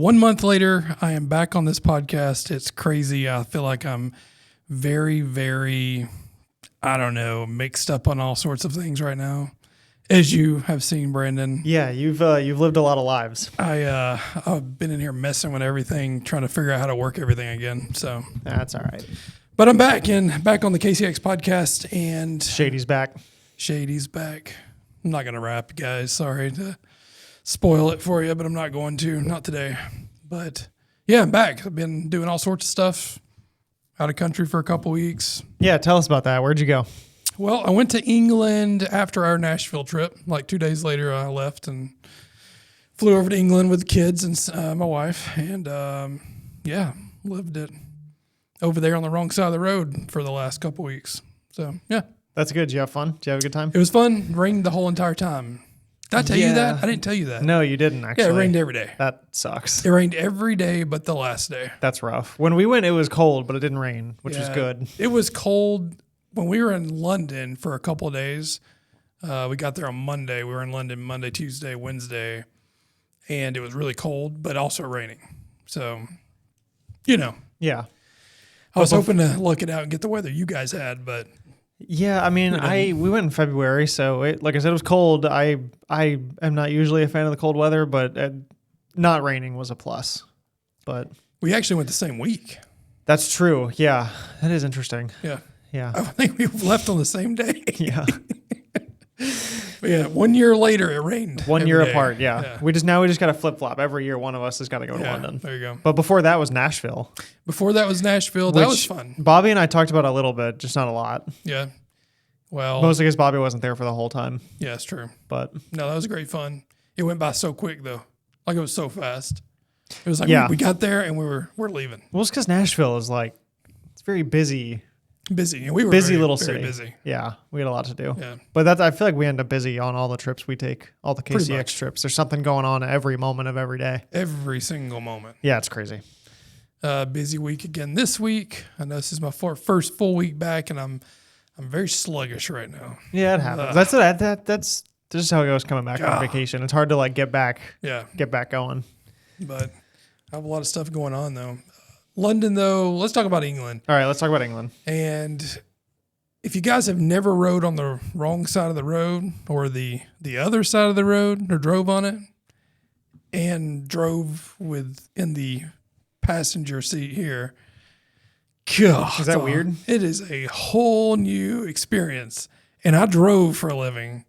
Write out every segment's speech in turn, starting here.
1 month later, I am back on this podcast. It's crazy. I feel like I'm very, very, I don't know, mixed up on all sorts of things right now. As you have seen, Brandon. Yeah, you've lived a lot of lives. I've been in here messing with everything, trying to figure out how to work everything again. So that's all right. But I'm back on the KCX Podcast, and Shady's back. Shady's back. I'm not gonna rap, guys. Sorry to spoil it for you, but I'm not going to. Not today. But yeah, I'm back. I've been doing all sorts of stuff out of country for a couple weeks. Yeah, tell us about that. Where'd you go? Well, I went to England after our Nashville trip. Like 2 days later, I left and flew over to England with the kids and my wife. And, lived it over there on the wrong side of the road for the last couple weeks. So, yeah. That's good. Did you have fun? Did you have a good time? It was fun. It rained the whole entire time. Did I tell you that? I didn't tell you that. No, you didn't, actually. Yeah, it rained every day. That sucks. It rained every day but the last day. That's rough. When we went, it was cold, but it didn't rain, which was good. It was cold. When we were in London for a couple of days, we got there on Monday. We were in London Monday, Tuesday, Wednesday, and it was really cold, but also raining. So, you know. Yeah. I was hoping to look it out and get the weather you guys had, but. Yeah, I mean, we went in February, so like I said, it was cold. I am not usually a fan of the cold weather, but not raining was a plus. But we actually went the same week. That's true. Yeah, that is interesting. Yeah. Yeah. I think we left on the same day. Yeah. But yeah, 1 year later it rained. 1 year apart, yeah. We just got to flip-flop. Every year one of us has got to go to London. There you go. But before that was Nashville. That was fun. Bobby and I talked about a little bit, just not a lot. Yeah. Well, mostly because Bobby wasn't there for the whole time. Yeah, it's true. But no, that was great fun. It went by so quick though. Like it was so fast. It was like we got there and we're leaving. Well, it's because Nashville is like, it's very busy. Busy. We were busy little city. Busy. Yeah, we had a lot to do. Yeah. But I feel like we end up busy on all the trips we take, all the KCX trips. There's something going on every moment of every day. Every single moment. Yeah, it's crazy. Busy week again this week. I know this is my first full week back, and I'm very sluggish right now. Yeah, it happens. That's just how it goes coming back from vacation. It's hard to like get back going. But I have a lot of stuff going on though. London, though, let's talk about England. All right, let's talk about England. And if you guys have never rode on the wrong side of the road or the other side of the road or drove on it and drove in the passenger seat here, God, is that weird? It is a whole new experience. And I drove for a living,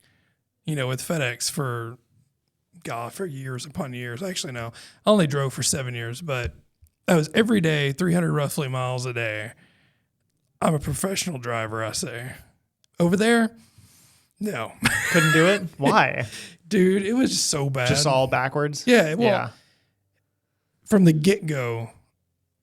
with FedEx for years upon years. Actually, no, I only drove for 7 years, but that was every day, 300 roughly miles a day. I'm a professional driver, I say. Over there, no. Couldn't do it? Why? Dude, it was just so bad. Just all backwards? Yeah. Well, from the get-go,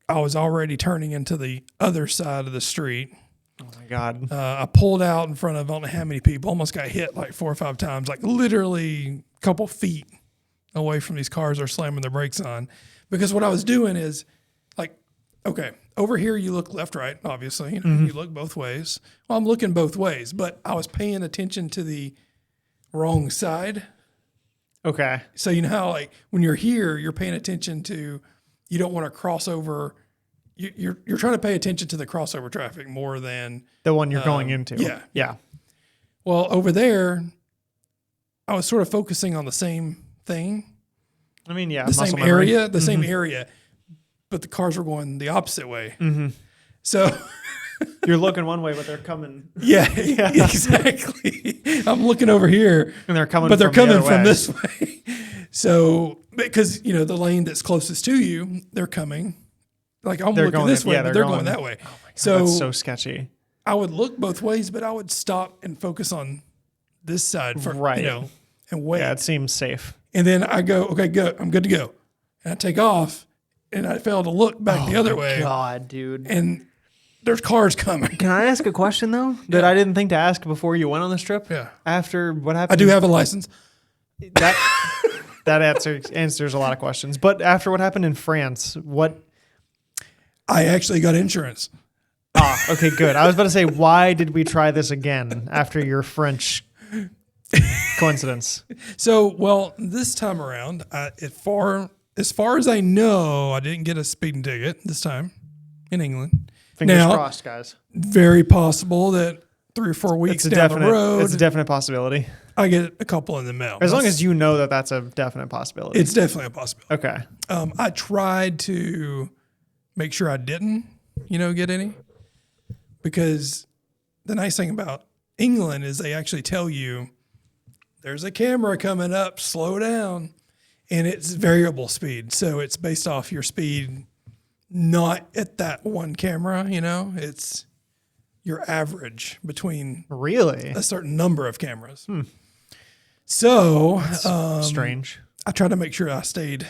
I was already turning into the other side of the street. Oh, my God. I pulled out in front of I don't know how many people. Almost got hit like 4 or 5 times, like literally a couple feet away from these cars are slamming their brakes on. Because what I was doing is, like, okay, over here you look left, right, obviously. You look both ways. Well, I'm looking both ways, but I was paying attention to the wrong side. Okay. So you know how, like, when you're here, you're paying attention to, you don't want to cross over. You're trying to pay attention to the crossover traffic more than the one you're going into. Yeah. Yeah. Well, over there, I was sort of focusing on the same thing. I mean, yeah. The same area, but the cars were going the opposite way. Mm-hmm. So you're looking one way, but they're coming. Yeah, exactly. I'm looking over here, and they're coming from this way. So because the lane that's closest to you, they're coming. Like I'm looking this way, but they're going that way. Oh my God, so that's so sketchy. I would look both ways, but I would stop and focus on this side for and wait. Yeah, it seems safe. And then I go, okay, go. I'm good to go. And I take off, and I fail to look back the other way. God, dude. And there's cars coming. Can I ask a question, though, that I didn't think to ask before you went on this trip? Yeah. After what happened? I do have a license. That answers a lot of questions. But after what happened in France, what? I actually got insurance. Okay, good. I was about to say, why did we try this again after your French coincidence? So, well, this time around, it far as far as I know, I didn't get a speeding ticket this time in England. Fingers crossed, guys. Very possible that 3 or 4 weeks down the road, it's a definite possibility. I get a couple in the mail. As long as you know that that's a definite possibility. It's definitely a possibility. Okay. I tried to make sure I didn't, get any, because the nice thing about England is they actually tell you there's a camera coming up, slow down, and it's variable speed. So it's based off your speed, not at that one camera, it's your average between really a certain number of cameras. So strange. I tried to make sure I stayed,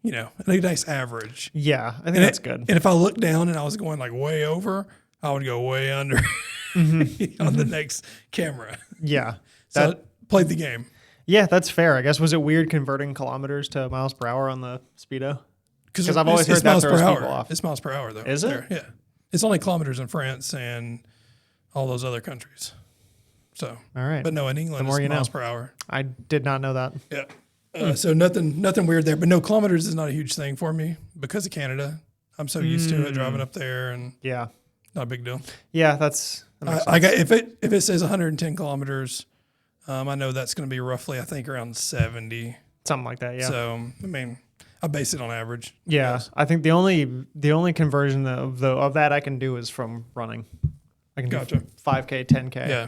at a nice average. Yeah, I think that's good. And if I looked down and I was going like way over, I would go way under on the next camera. Yeah. So I played the game. Yeah, that's fair. I guess, was it weird converting kilometers to miles per hour on the Speedo? Because I've always heard that throws people off. It's miles per hour, though. Is it? Yeah. It's only kilometers in France and all those other countries. So, all right. But no, in England, it's miles per hour. I did not know that. Yeah. So nothing weird there. But no, kilometers is not a huge thing for me because of Canada. I'm so used to it driving up there, and yeah, not a big deal. Yeah, that I got if it says 110 kilometers, I know that's going to be roughly, I think, around 70, something like that. Yeah. So I mean, I base it on average. Yeah, I think the only conversion of that I can do is from running. I can do 5K, 10K. Yeah.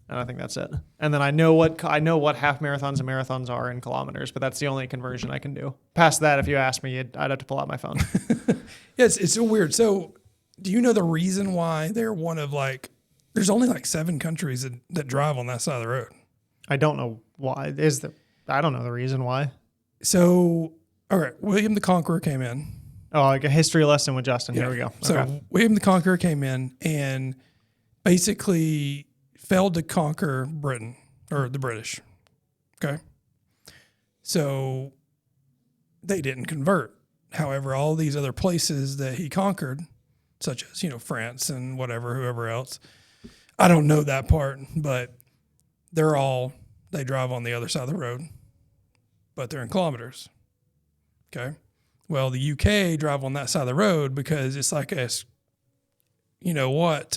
And I think that's it. And then I know what half marathons and marathons are in kilometers, but that's the only conversion I can do. Past that, if you ask me, I'd have to pull out my phone. Yes, it's so weird. So, do you know the reason why they're one of there's only 7 countries that drive on that side of the road? I don't know why. I don't know the reason why. So, all right, William the Conqueror came in. Oh, like a history lesson with Justin. Yeah. Here we go. So William the Conqueror came in and basically failed to conquer Britain, or the British. Okay. So they didn't convert. However, all these other places that he conquered, such as, France and whoever else, I don't know that part, but they drive on the other side of the road, but they're in kilometers. Okay. Well, the UK drive on that side of the road because it's like to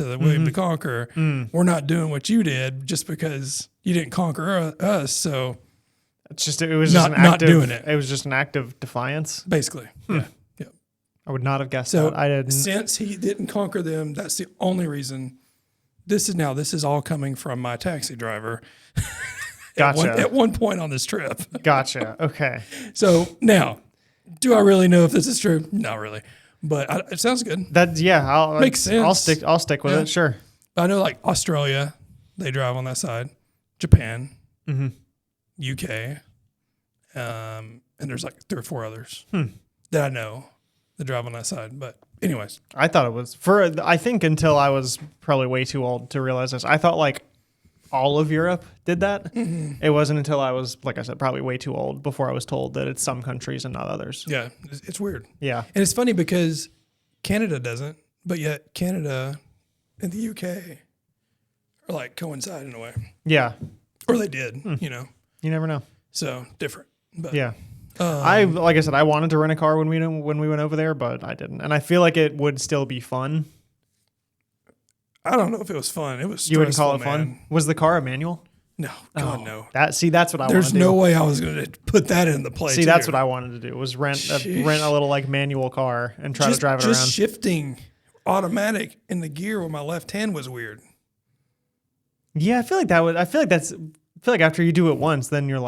the William the Conqueror. We're not doing what you did just because you didn't conquer us. So it was not doing it. It was just an act of defiance. Basically. Yeah. Yeah. I would not have guessed that. I didn't. Since he didn't conquer them, that's the only reason. This is all coming from my taxi driver. Gotcha. At one point on this trip. Gotcha. Okay. So now, do I really know if this is true? Not really, but it sounds good. Makes sense. I'll stick with it. Sure. I know Australia, they drive on that side. Japan, UK, and there's 3 or 4 others that I know that drive on that side. But anyways, I thought it was I think until I was probably way too old to realize this. I thought all of Europe did that. It wasn't until I was, like I said, probably way too old before I was told that it's some countries and not others. Yeah, it's weird. Yeah. And it's funny because Canada doesn't, but yet Canada and the UK are coincide in a way. Yeah. Or they did, You never know. So different. But, yeah. Like I said, I wanted to rent a car when we went over there, but I didn't. And I feel like it would still be fun. I don't know if it was fun. It was stressful. You wouldn't call it fun? Was the car a manual? No. God, no. That's what I wanted to do. There's no way I was going to put that in the play. See, that's what I wanted to do, was rent a little manual car and try to drive it around. Just shifting automatic in the gear with my left hand was weird. Yeah, I feel like after you do it once, then you're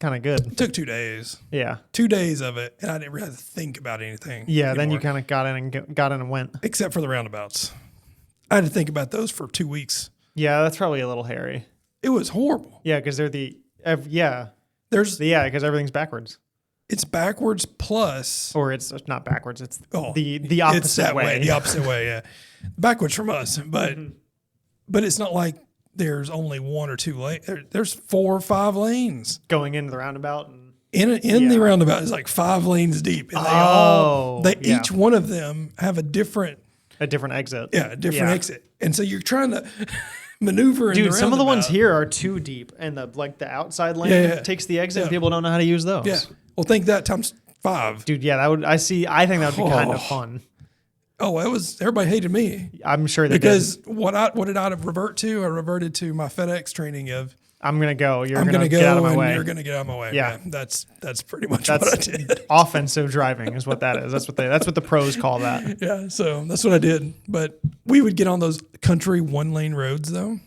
kind of good. It took 2 days. Yeah. 2 days of it, and I didn't really have to think about anything. Yeah, anymore. then you kind of got in and went. Except for the roundabouts. I had to think about those for 2 weeks. Yeah, that's probably a little hairy. It was horrible. Yeah, because they're because everything's backwards. It's backwards plus, or it's not backwards. It's the opposite it's that way. The opposite way. Yeah, backwards from us, but it's not like there's only 1 or 2 lanes. There's 4 or 5 lanes going into the roundabout. And in the roundabout is 5 lanes deep, and each one of them have a different exit. Yeah, a different exit. And so you're trying to maneuver in the roundabout. Some of the ones here are too deep, and the outside lane takes the exit, and people don't know how to use those. Yeah. Well, think that times 5. Dude, yeah, I think that would be kind of fun. Oh, everybody hated me. I'm sure they because did. what did I revert to? I reverted to my FedEx training of I'm gonna go. I'm gonna go get out of my and way. you're gonna get out of my way. Yeah. Man, that's pretty much what I did. Offensive driving is what that is. That's what the pros call that. Yeah, so that's what I did. But we would get on those country 1-lane roads though.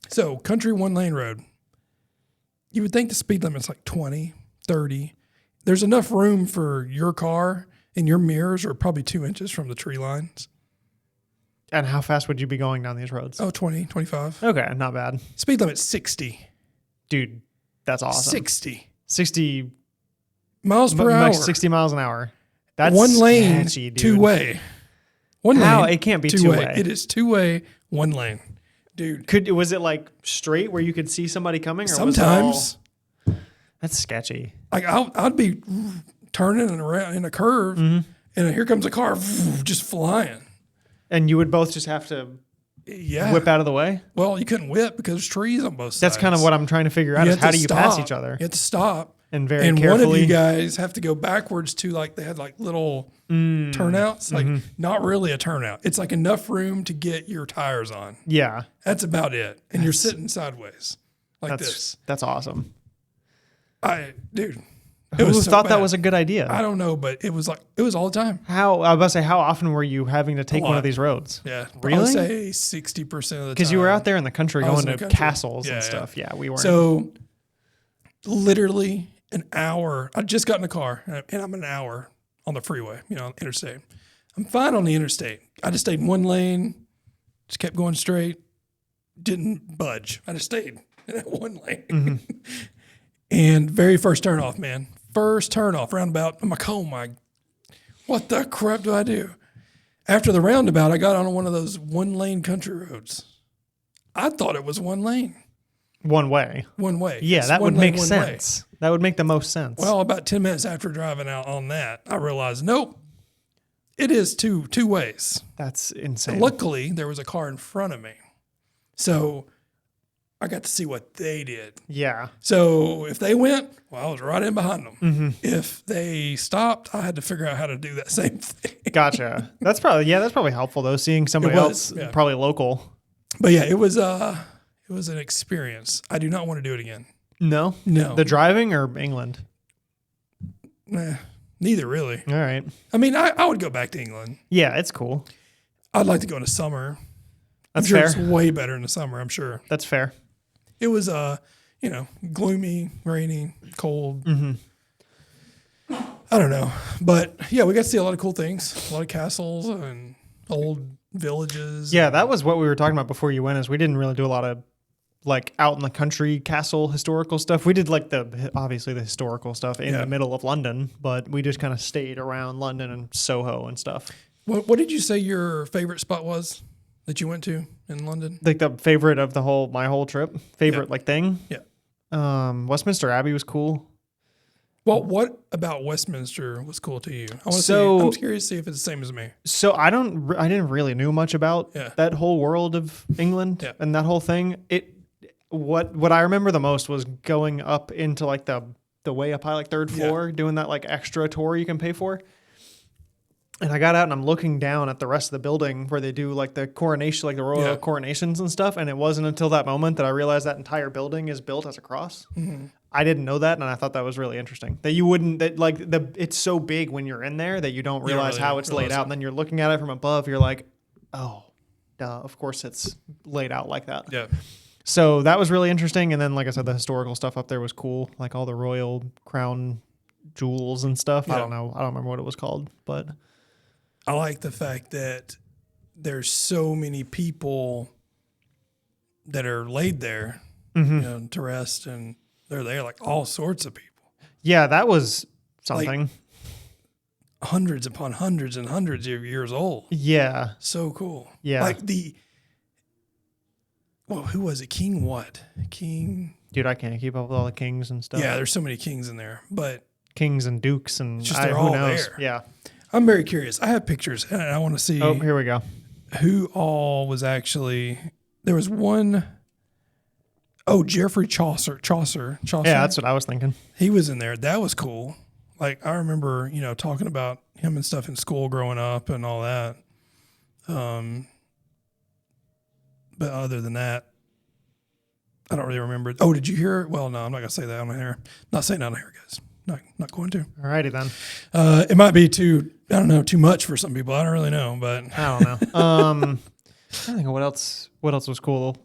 So country 1-lane road, you would think the speed limit's like 20, 30. There's enough room for your car, and your mirrors are probably 2 inches from the tree lines. And how fast would you be going down these roads? Oh, 20, 25. Okay, not bad. Speed limit's 60. Dude, that's awesome. 60 miles per hour. like 60 miles an hour. That's 1 lane, sketchy, dude. 2-way. 1 How? lane. It can't be 2-way. It is 2-way, 1 lane. Dude. Was it like straight where you could see somebody coming? Or Sometimes. Was it all... That's sketchy. Like I'd be turning and around in a curve, and here comes a car just flying. And you would both just have to whip out of the way? Well, you couldn't whip because there's trees on both sides. That's kind of what I'm trying to figure out is how do you pass each other? You have to stop. And carefully. carefully. One of you guys have to go backwards to they had little turnouts. Not really a turnout. It's like enough room to get your tires on. Yeah. That's about it. And you're sitting sideways this. That's awesome. Dude. Who thought that was a good idea? I don't know, but it was all the time. I was about to say, how often were you having to take one of these roads? Yeah. Really? I would say 60% of the time. Because you were out there in the country going to castles and stuff. Yeah, we weren't. So literally an hour. I just got in the car and I'm an hour on the freeway, interstate. I'm fine on the interstate. I just stayed in 1 lane, just kept going straight, didn't budge. I just stayed in that 1 lane. And very first turn off, man. First turn off, roundabout. I'm like, oh my, what the crap do I do? After the roundabout, I got on one of those 1 lane country roads. I thought it was 1 lane. 1 way. 1 way. Yeah, It's that would 1 lane, make 1 sense. way. That would make the most sense. Well, about 10 minutes after driving out on that, I realized, nope, it is two ways. That's insane. Luckily, there was a car in front of me. So I got to see what they did. Yeah. So if they went, well, I was right in behind them. If they stopped, I had to figure out how to do that same thing. Gotcha. That's probably helpful though, seeing somebody else probably local. But yeah, it was an experience. I do not want to do it again. No? No. The driving or England? Neither really. All right. I mean, I would go back to England. Yeah, it's cool. I'd like to go in the summer. That's I'm sure fair. it's way better in the summer, I'm sure. That's fair. It was, gloomy, rainy, cold. I don't know. But yeah, we got to see a lot of cool things, a lot of castles and old villages. Yeah, that was what we were talking about before you went is we didn't really do a lot of out in the country castle historical stuff. We did obviously the historical stuff in the middle of London, but we just kind of stayed around London and Soho and stuff. What did you say your favorite spot was that you went to in London? Like the favorite of my whole trip? Favorite thing? Yeah. Westminster Abbey was cool. Well, what about Westminster was cool to you? I'm curious to see if it's the same as me. So I didn't really know much about that whole world of England and that whole thing. What I remember the most was going up into the way up high, 3rd floor, doing that extra tour you can pay for. And I got out and I'm looking down at the rest of the building where they do the coronation, the royal coronations and stuff. And it wasn't until that moment that I realized that entire building is built as a cross. I didn't know that, and I thought that was really interesting. That you wouldn't it's so big when you're in there that you don't realize how it's laid out. And then you're looking at it from above, you're like, oh, duh, of course it's laid out like that. Yeah. So that was really interesting. And then, like I said, the historical stuff up there was cool, all the royal crown jewels and stuff. Yeah. I don't know. I don't remember what it was called, but I like the fact that there's so many people that are laid there, to rest, and they're there, all sorts of people. Yeah, that was something. Hundreds upon hundreds and hundreds of years old. Yeah. So cool. Yeah. Who was it? King what? King. Dude, I can't keep up with all the kings and stuff. Yeah, there's so many kings in there, but kings and dukes and they're who all knows? there. Yeah. I'm very curious. I have pictures and I want to see. Oh, here we go. Who all was actually, there was one, Oh, Geoffrey Chaucer. Yeah, that's what I was thinking. He was in there. That was cool. Like, I remember, talking about him and stuff in school growing up and all that. But other than that, I don't really remember. Oh, did you hear? Well, no, I'm not going to say that on here. Not saying that on here, guys. Not going to. Alrighty then. It might be too much for some people. I don't really know, but I don't know. I think what else was cool.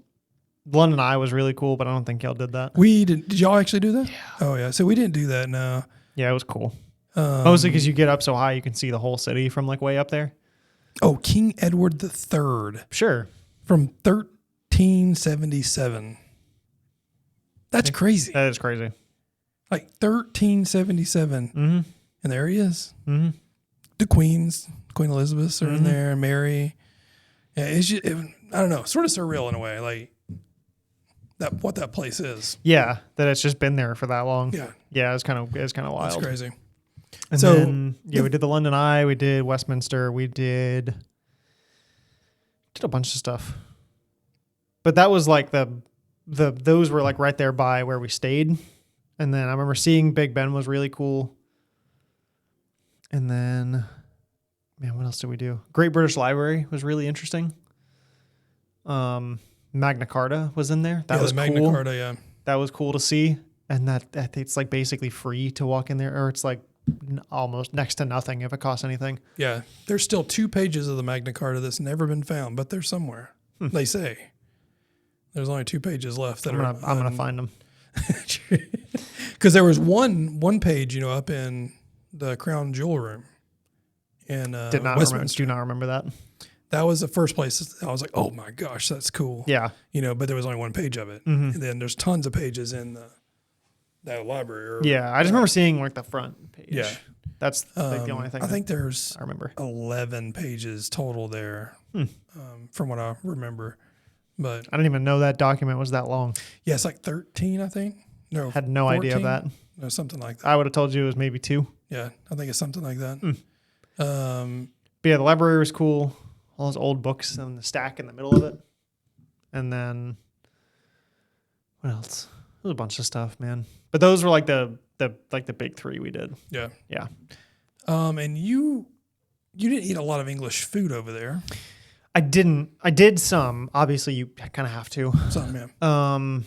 London Eye was really cool, but I don't think y'all did that. Did y'all actually do that? Yeah. Oh yeah. So we didn't do that. No. Yeah, it was cool. Mostly because you get up so high, you can see the whole city from like way up there. Oh, King Edward III. Sure. From 1377. That's crazy. That is crazy. Like 1377. Mm-hmm. And there he is. Mm-hmm. The Queen Elizabeth are in there, and Mary. Yeah, it's just, I don't know, sort of surreal in a way, like what that place is. Yeah, that it's just been there for that long. Yeah, it's kind of wild. That's crazy. And so then, we did the London Eye, we did Westminster, we did a bunch of stuff, but that was like those were like right there by where we stayed. And then I remember seeing Big Ben was really cool. And then, man, what else did we do? Great British Library was really interesting. Magna Carta was in there. That was the cool. Magna Carta, yeah. That was cool to see. And that it's like basically free to walk in there, or it's like almost next to nothing if it costs anything. Yeah, there's still 2 pages of the Magna Carta that's never been found, but they're somewhere. They say there's only 2 pages left. I'm gonna find them. Because there was one page, up in the Crown Jewel room in Westminster. Do not remember that. That was the first place I was like, oh my gosh, that's cool. Yeah. But there was only 1 page of it. Mm-hmm. And then there's tons of pages in that library. I just remember seeing like the front page. Yeah. That's like the only thing I think there's I remember 11 pages total there from what I remember. But I didn't even know that document was that long. Yeah, it's like 13, I think. No, had no 14? idea of that. No, something like that. I would have told you it was maybe 2. Yeah, I think it's something like that. But yeah, the library was cool. All those old books and the stack in the middle of it. And then what else? There was a bunch of stuff, man. But those were like the big 3 we did. Yeah. Yeah. And you didn't eat a lot of English food over there. I didn't. I did some. Obviously, you kind of have to. Some, yeah.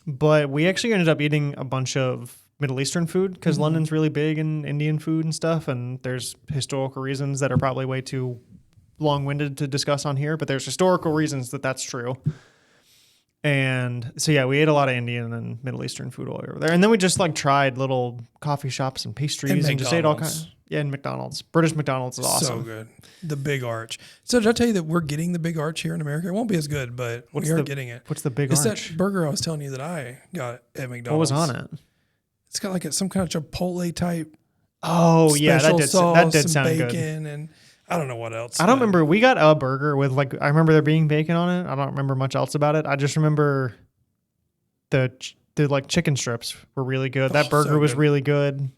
But we actually ended up eating a bunch of Middle Eastern food because London's really big in Indian food and stuff. And there's historical reasons that are probably way too long-winded to discuss on here, but there's historical reasons that that's true. And so, yeah, we ate a lot of Indian and Middle Eastern food while we were there. And then we just like tried little coffee shops and pastries and just ate all kinds. Yeah, and McDonald's. British McDonald's is awesome. So good. The Big Arch. So did I tell you that we're getting the Big Arch here in America? It won't be as good, but we are getting it. What's the Big Arch? It's that burger I was telling you that I got at McDonald's. What was on it? It's got like some kind of Chipotle type. Oh, yeah, that did sound bacon good. And I don't know what else. I don't remember. We got a burger with I remember there being bacon on it. I don't remember much else about it. I just remember the chicken strips were really good. That burger was really good.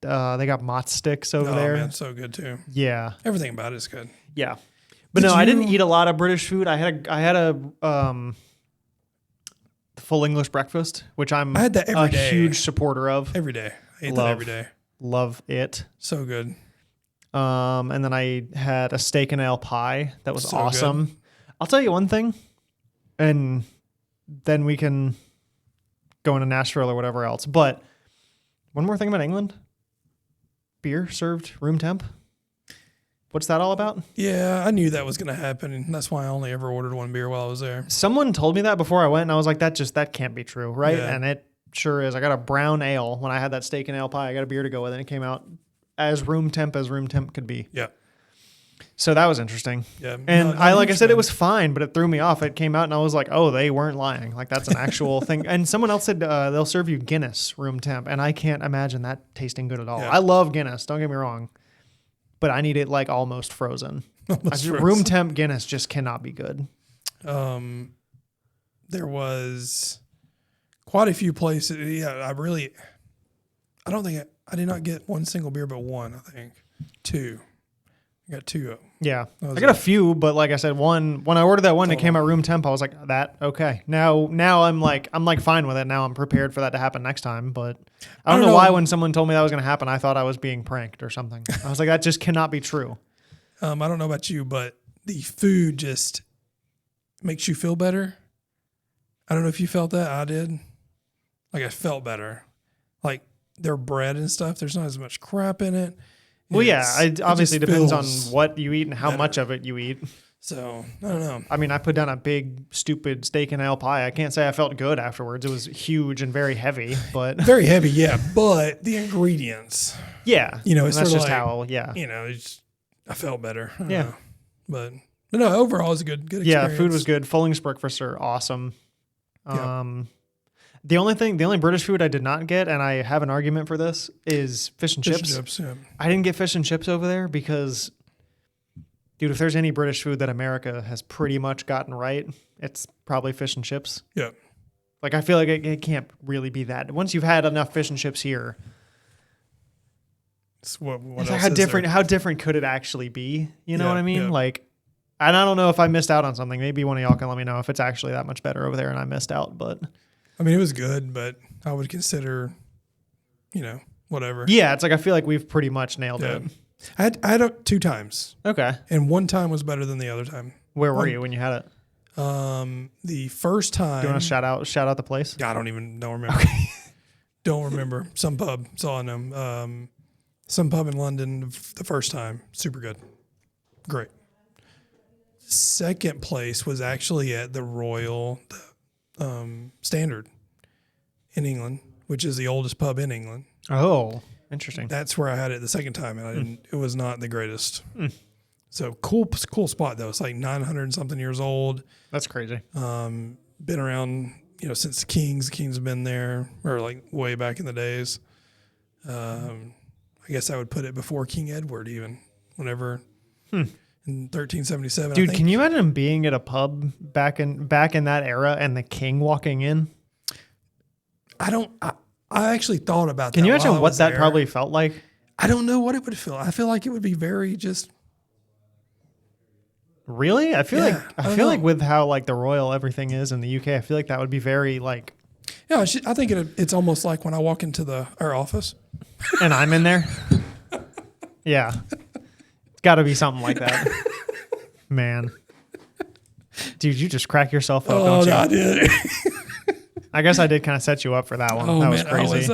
They got mott sticks over there. Man, so good too. Yeah. Everything about it is good. Yeah. But I didn't eat a lot of British food. I had a full English breakfast, which I had that every day. Huge supporter of. Every day. I ate that every day. Love it. So good. And then I had a steak and ale pie. That was awesome. Good. I'll tell you one thing, and then we can go into Nashville or whatever else. But one more thing about England. Beer served room temp. What's that all about? Yeah, I knew that was going to happen, and that's why I only ever ordered 1 beer while I was there. Someone told me that before I went, and I was like, that can't be true, right? Yeah. And it sure is. I got a brown ale when I had that steak and ale pie. I got a beer to go with it, and it came out as room temp could be. Yeah. So that was interesting. Yeah. And I said, it was fine, but it threw me off. It came out and I was like, oh, they weren't lying. Like that's an actual thing. And someone else said they'll serve you Guinness room temp. And I can't imagine that tasting good at all. Yeah. I love Guinness. Don't get me wrong. But I need it like almost frozen. Room temp Guinness just cannot be good. There was quite a few places. Yeah, I did not get one single beer, but one, I think. 2. I got 2 of them. Yeah, That was I got a it. few, but like I said, when I ordered that one, it came at room temp. I was like, that okay. Now I'm like fine with it. Now I'm prepared for that to happen next time. But I don't know why when someone told me that was going to happen, I thought I was being pranked or something. I was like, that just cannot be true. I don't know about you, but the food just makes you feel better. I don't know if you felt that. I did. Like I felt better. Like their bread and stuff. There's not as much crap in it. Well, yeah, it obviously just depends on feels what you eat and how better. much of it you eat. So I don't know. I mean, I put down a big, stupid steak and ale pie. I can't say I felt good afterwards. It was huge and very heavy, but Very heavy, yeah. But the ingredients, yeah, you know, and it's that's sort just of how, yeah. you know, I felt better. I don't Yeah. know. But no, overall, it was a good experience. Yeah, food was good. Fullingsbreakfast are awesome. Yeah. The only British food I did not get, and I have an argument for this, is fish and chips. Yeah. I didn't get fish and chips over there because, dude, if there's any British food that America has pretty much gotten right, it's probably fish and chips. Yeah. Like, I feel like it can't really be that. Once you've had enough fish and chips here, It's what it's else like is there? how different could it actually be? You know Yeah, what I mean? yeah. Like, and I don't know if I missed out on something. Maybe one of y'all can let me know if it's actually that much better over there and I missed out. But I mean, it was good, but I would consider, whatever. yeah, it's like I feel like we've pretty much nailed Yeah. it. I had it 2 times, Okay. and one time was better than the other time. Where were you when you had it? The first time, Do you want to shout out the place? I don't remember. Don't remember. Some pub. That's all I know. Some pub in London the first time. Super good. Great. Second place was actually at the Royal Standard in England, which is the oldest pub in England. Oh, interesting. That's where I had it the second time, and I didn't. It was not the greatest. So cool spot though. It's like 900 and something years old. That's crazy. Been around, since the Kings. The Kings have been there, or like way back in the days. I guess I would put it before King Edward, even whenever in 1377. Dude, can you imagine being at a pub back in that era and the king walking in? I actually thought about that. Can you while I imagine what was that there. probably felt like? I don't know what it would feel. I feel like it would be very just. Really? I feel Yeah, I don't like know. with how like the royal everything is in the UK, I feel like that would be very like. Yeah, I think it's almost like when I walk into our office. And I'm in there. Yeah, it's got to be something like that, man. Dude, you just crack yourself up, don't you? I did. I guess I did kind of set you up for that one. That was crazy.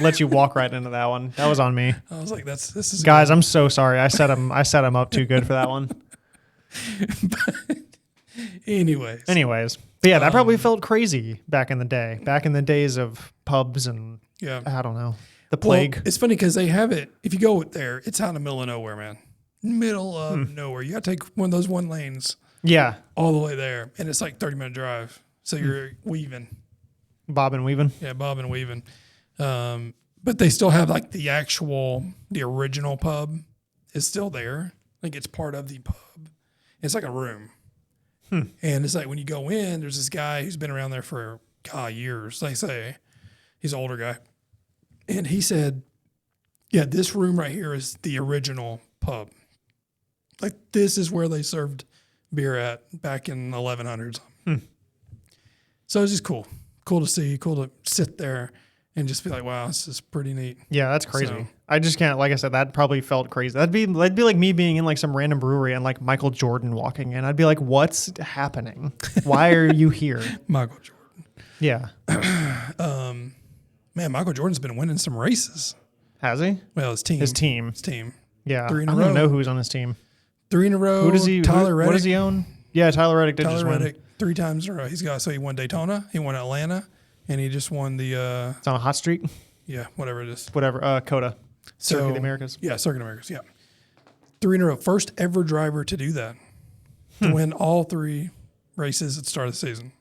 Let you walk right into that one. That was on me. I was like, this is Guys, I'm so sorry. I set him up too good for that one. Anyways, But yeah, that probably felt crazy back in the day. Back in the days of pubs and yeah. I don't know, the plague. Well, it's funny because they have it. If you go there, it's out in the middle of nowhere, man. Middle of nowhere. You got to take one of those one lanes Yeah, all the way there, and it's like 30-minute drive. So you're weaving, bob and weaving. yeah, bob and weaving. But they still have like the original pub is still there. Like it's part of the pub. It's like a room. And it's like when you go in, there's this guy who's been around there for years. They say he's an older guy, and he said, "Yeah, this room right here is the original pub. Like this is where they served beer at back in 1100s." So it's just cool to see, cool to sit there and just be like, "Wow, this is pretty neat." Yeah, that's crazy. So- I just can't. Like I said, that probably felt crazy. That'd be like me being in like some random brewery and like Michael Jordan walking in. I'd be like, "What's happening? Why are you here?" Michael Jordan, Yeah, man, Michael Jordan's been winning some races. has he? Well, his team. His team. Yeah, 3 in a I don't row. know who's on his team. 3 in a row. Who does he? Tyler Reddick. What does he own? Yeah, Tyler Reddick did just Tyler win. Reddick 3 times in a row. He won Daytona, he won Atlanta, and he just won the It's on a hot streak. whatever it is. Whatever. Coda. Circuit of the So- Americas. Yeah, Circuit of Americas. Yeah, 3 in a row. First ever driver to do that, to win all 3 races at the start of the season.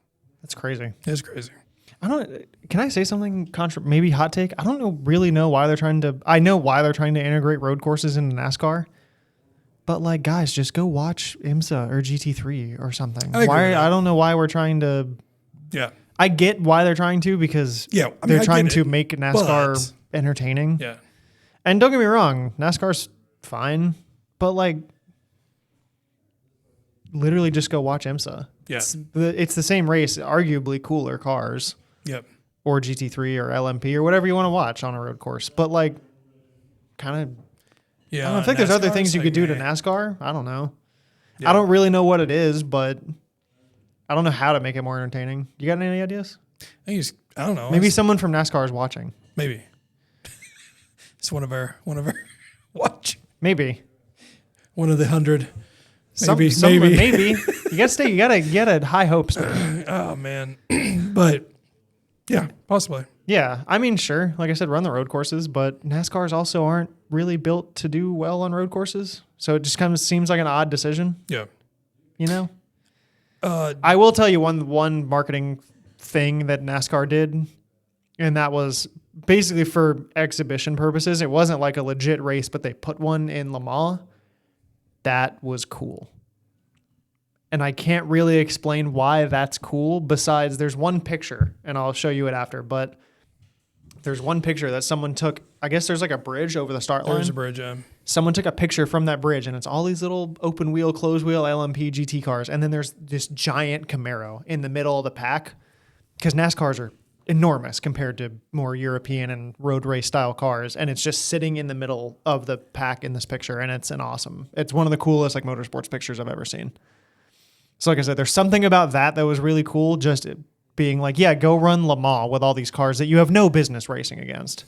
That's crazy. It's crazy. I don't. Can I say something? Maybe hot take. I don't really know why they're trying to. I know why they're trying to integrate road courses into NASCAR. But like, guys, just go watch IMSA or GT3 or something. I agree with that. I don't know why we're trying to. Yeah, I get why they're trying to because Yeah, I mean, they're I trying get to it, make NASCAR but- entertaining. yeah. And don't get me wrong, NASCAR's fine, but like, literally just go watch IMSA. Yeah. It's the same race, arguably cooler cars. Yep. Or GT3 or LMP or whatever you want to watch on a road course. But like, kind of, Yeah. I don't think there's other NASCAR, things you it's could do to like, NASCAR. I don't know. Yeah. I don't really know what it is, but I don't know how to make it more entertaining. You got any ideas? I don't know. Maybe someone from NASCAR is watching. Maybe. It's one of our watch. Maybe. One of the 100. Maybe. Maybe. You gotta get at high hopes, man. Oh man. But yeah, possibly. Yeah. I mean, sure. Like I said, run the road courses, but NASCARs also aren't really built to do well on road courses. So it just kind of seems like an odd decision. Yeah. You know? I will tell you one marketing thing that NASCAR did, and that was basically for exhibition purposes. It wasn't like a legit race, but they put one in Le Mans. That was cool. And I can't really explain why that's cool, besides there's one picture, and I'll show you it after, but there's one picture that someone took. I guess there's like a bridge over the start line. There's a bridge, Someone took a picture from that bridge, and it's all these little open wheel, closed wheel LMP GT cars. And then there's this giant Camaro in the middle of the pack, because NASCARs are enormous compared to more European and road race style cars. And it's just sitting in the middle of the pack in this picture. And it's it's one of the coolest like motorsports pictures I've ever seen. So like I said, there's something about that was really cool. Just being like, yeah, go run Le Mans with all these cars that you have no business racing against,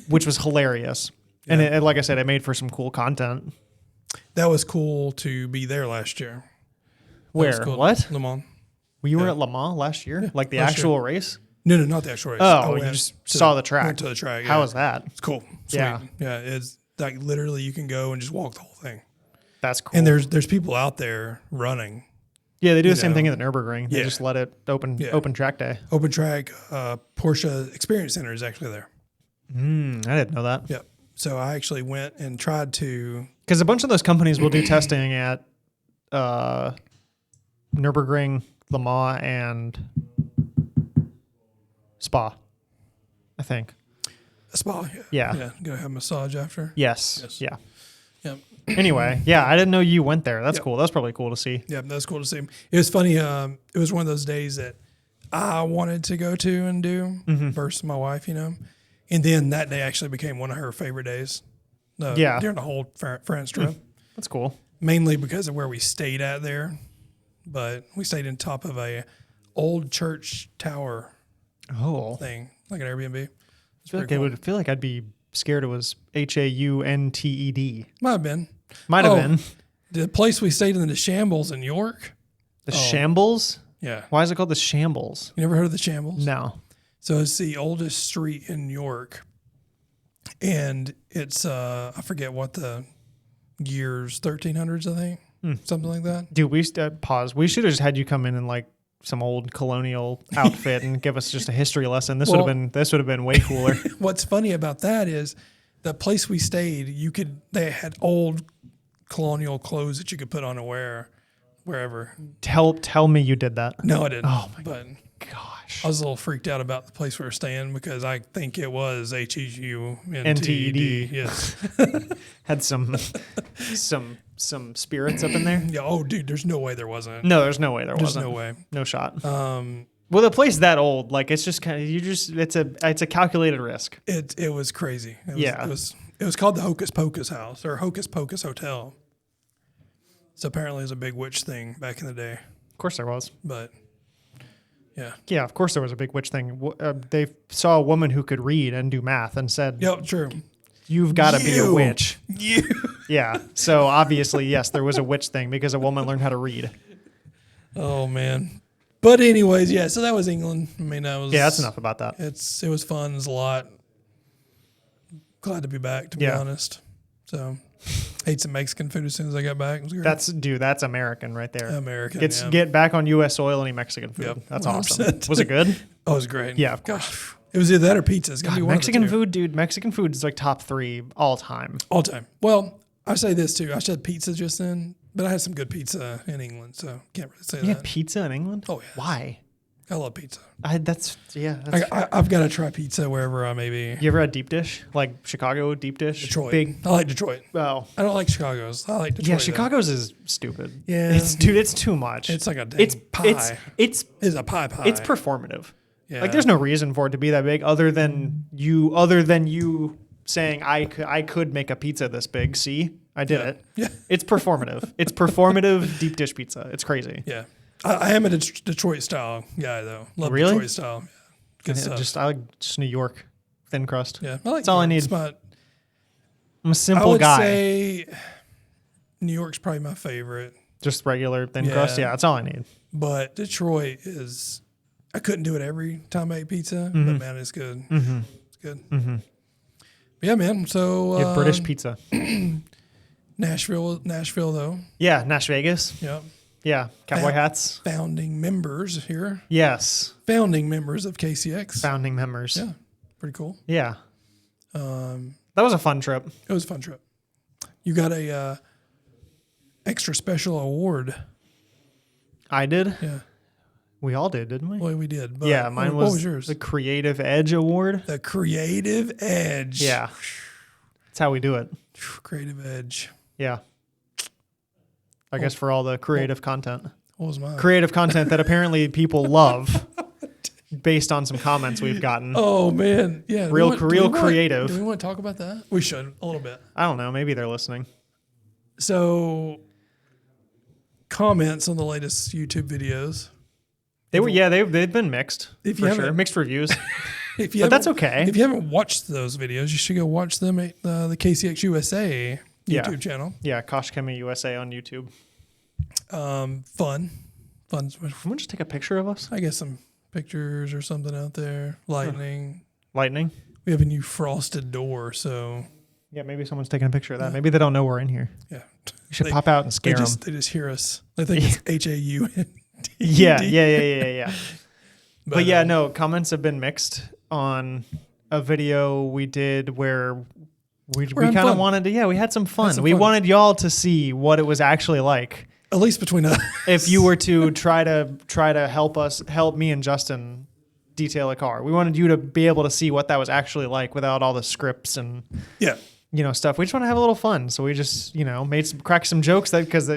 which was hilarious. Yeah. And it, like I said, it made for some cool content. That was cool to be there last year. Where? Cool. What? Le Mans. You were at Le Mans last year? Yeah, like the last actual year. race? No, not the actual race. Oh, you just saw the track. Went to the track. How was that? It's cool. Sweet. Yeah. It's like literally you can go and just walk the whole thing. That's cool. And there's people out there running. Yeah, they do the same thing at the Nürburgring. They Yeah. just let it open track day. Open track. Porsche Experience Center is actually there. I didn't know that. Yep. So I actually went and tried to... Because a bunch of those companies will do testing at Nürburgring, Le Mans, and Spa, I think. A spa. Yeah. Yeah. Gonna have a massage after. Yes. Yeah. Yep. Anyway, yeah, I didn't know you went there. That's Yep. cool. That's probably cool to see. Yeah, that's cool to see. It was funny. It was one of those days that I wanted to go to and do versus my wife, And then that day actually became one of her favorite days. During the whole France trip. That's cool. Mainly because of where we stayed at there. But we stayed on top of a old church tower thing, like an Airbnb. I would feel like I'd be scared it was HAUNTED. Might have been. Might have been. The place we stayed in, the Shambles in York. The Shambles? Yeah. Why is it called the Shambles? You never heard of the Shambles? No. So it's the oldest street in New York. And it's, I forget what the years, 1300s, I think. Something like that. Dude, pause. We should have just had you come in like some old colonial outfit and give us just a history lesson. This would have been way cooler. What's funny about that is the place we stayed, they had old colonial clothes that you could put on and wear wherever. Tell me you did that. No, I didn't. Oh my gosh. I was a little freaked out about the place we were staying because I think it was HEUNTED. Yes. Had some spirits up in there. Yeah. Oh, dude, there's no way there wasn't. No, there's no way there wasn't. There's no way. No shot. Well, the place that old, like it's just kind of it's a calculated risk. It was crazy. It was called the Hocus Pocus House or Hocus Pocus Hotel. So apparently it was a big witch thing back in the day. Of course there was. But yeah. Yeah, of course there was a big witch thing. They saw a woman who could read and do math and said, "Yep, true. You've got to be a witch." You. Yeah. So obviously, yes, there was a witch thing because a woman learned how to read. Oh man. But anyways, yeah. So that was England. I mean, that's enough about that. It was fun. It was a lot. Glad to be back. To be honest. So ate some Mexican food as soon as I got back. It was great. That's American right there. American. Get back on U.S. soil and eat Mexican food. Yep, that's 100%. awesome. Was it good? Oh, it was great. Yeah, of course. Gosh, it was either that or pizza. It's gonna be one Mexican of the two. food, dude. Mexican food is like top 3 all time. All time. Well, I say this too. I said pizza just then, but I had some good pizza in England, so can't really say that. You had pizza in England? Oh yeah. Why? I love pizza. That's I've got to try pizza wherever I may be. You ever had deep dish? Like Chicago deep dish? Detroit. Big. I like Detroit. Oh. I don't like Chicago's. I like Detroit. Yeah, Chicago's is stupid. Yeah. It's too much. It's like a dang pie. It's a pie. It's performative. Yeah. Like there's no reason for it to be that big other than you saying I could make a pizza this big. See? I did it. Yeah. It's performative. It's performative deep dish pizza. It's crazy. Yeah. I am a Detroit style guy though. Love Really? Detroit style. Yeah. Good stuff. I like just New York thin crust. Yeah. That's all I need. I'm a simple guy. I would say New York's probably my favorite. Just regular thin crust. Yeah, that's all I need. But Detroit is. I couldn't do it every time I ate pizza, but man, it's good. Mm-hmm. It's good. Mm-hmm. Yeah, man. So you have British pizza. Nashville though. Yeah, Nash Vegas. Yep. Yeah, cowboy hats. Founding members here. Yes. Founding members of KCX. Founding members. Yeah, pretty cool. Yeah. That was a fun trip. It was a fun trip. You got a extra special award. I did? Yeah. We all did, didn't we? Well, we did. But yeah, mine what was was yours? The Creative Edge Award. The Creative Edge. Yeah. That's how we do it. Creative Edge. Yeah. I guess for all the creative content. What was mine? Creative content that apparently people love based on some comments we've gotten. Oh, man. Yeah. Real creative. Do we want to talk about that? We should, a little bit. I don't know. Maybe they're listening. So, comments on the latest YouTube videos. They've been mixed. If you for sure. Mixed reviews. But that's okay. If you haven't watched those videos, you should go watch them at the KCX USA YouTube channel. Yeah, Koch Chemie USA on YouTube. Fun. Someone just take a picture of us? I guess some pictures or something out there. Lightning. Lightning? We have a new frosted door, so... Yeah, maybe someone's taking a picture of that. Maybe they don't know we're in here. Yeah. You should pop out and scare them. They just hear us. They think it's HAUND. Yeah. But yeah, no, comments have been mixed on a video we did where we kind of wanted to, we had some fun. We wanted y'all to see what it was actually like. At least between us. If you were to try to help me and Justin detail a car. We wanted you to be able to see what that was actually like without all the scripts and stuff. We just want to have a little fun. So we just, crack some jokes because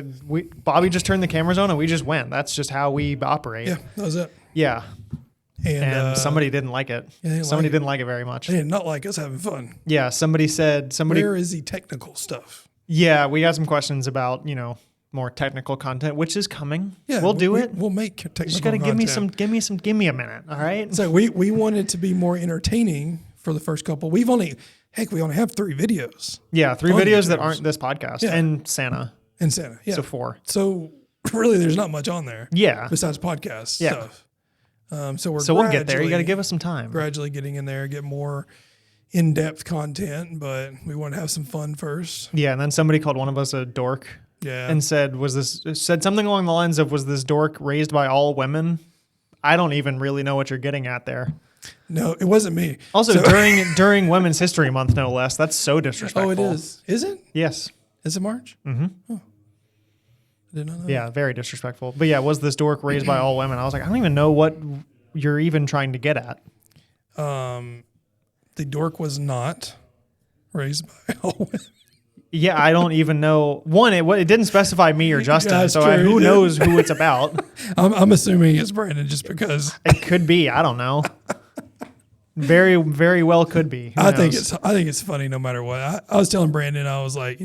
Bobby just turned the cameras on and we just went. That's just how we operate. Yeah, that was it. Yeah. And somebody didn't like it. Somebody didn't like it very much. They did not like us having fun. Yeah, somebody said... Where is the technical stuff? Yeah, we got some questions about, more technical content, which is coming. Yeah, we'll do it. We'll make technical just gotta content. give me a minute, all right? So we wanted to be more entertaining for the first couple. We only have 3 videos. Yeah, 3 videos that aren't this podcast. Yeah. And Santa. Yeah. So 4. So really there's not much on there. Yeah. Besides podcast stuff. So we'll get there. You got to give us some time. Gradually getting in there, get more in-depth content, but we want to have some fun first. Yeah, and then somebody called one of us a dork. Yeah. And said something along the lines of, was this dork raised by all women? I don't even really know what you're getting at there. No, it wasn't me. Also, during Women's History Month, no less. That's so disrespectful. Oh, it is. Is it? Yes. Is it March? Mm-hmm. Oh. I did not know. Yeah, very disrespectful. But yeah, was this dork raised by all women? I was like, I don't even know what you're even trying to get at. The dork was not raised by all women. Yeah, I don't even know. One, it didn't specify me or Justin, Yeah, so who knows who it's about? I'm assuming it's Brandon just because. It could be. I don't know. Very, very well could be. Who knows? I think it's funny no matter what. I was telling Brandon, I was like,